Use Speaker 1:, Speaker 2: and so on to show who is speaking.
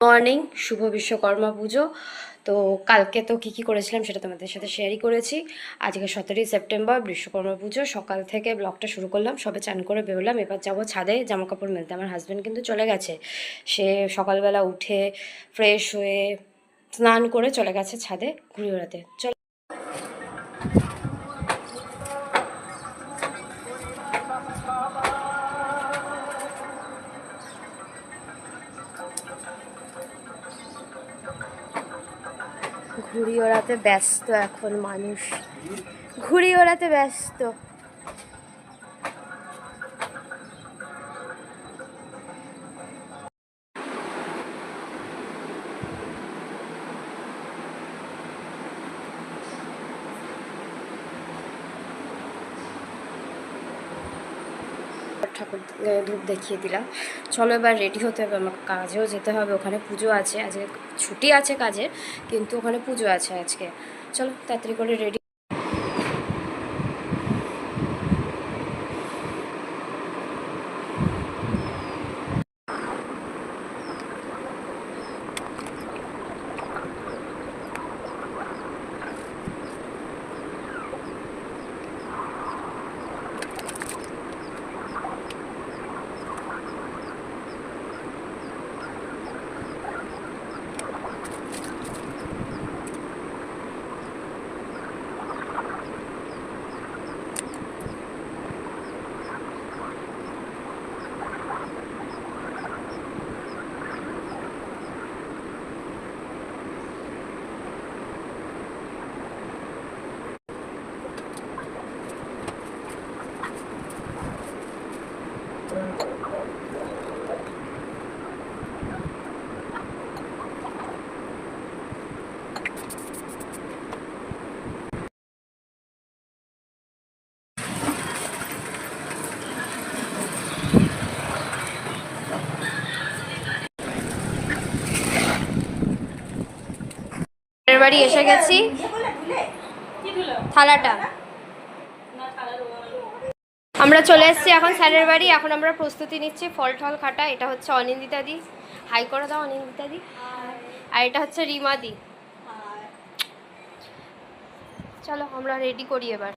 Speaker 1: Morning, শুভ বিশ্বকর্মা পুজো। তো কালকে তো কী করেছিলাম সেটা তোমাদের সাথে শেয়ারই করেছি। আজকে 17ই সেপ্টেম্বর, বিশ্বকর্মা পুজো। সকাল থেকে ব্লগটা শুরু করলাম, সবে চান করে বেরোলাম। এবার যাবো ছাদে জামা কাপড় মেলতে। আমার হাজব্যান্ড কিন্তু চলে গেছে, সে সকালবেলা উঠে ফ্রেশ হয়ে স্নান করে চলে গেছে ছাদে ঘুরে বেড়াতে। চলো ঘুড়ি ওড়াতে ব্যস্ত এখন মানুষ, ঘুড়ি ওড়াতে ব্যস্ত। ঠাকুর ধূপ দেখিয়ে দিলাম। চলো এবার রেডি হতে হবে, আমার কাজেও যেতে হবে, ওখানে পুজো আছে। আজকে ছুটি আছে কাজের, কিন্তু ওখানে পুজো আছে আজকে। চলো তাড়াতাড়ি করে রেডি। বাড়ি এসে গেছি, থালাটা আমরা চলে এসেছি এখন স্যারের বাড়ি। এখন আমরা প্রস্তুতি নিচ্ছি ফল টল কাটা। এটা হচ্ছে অনিন্দিতা দি, হাই করে দাও অনিন্দিতা দি। আর এটা হচ্ছে রিমা দি। চলো আমরা রেডি করি এবার।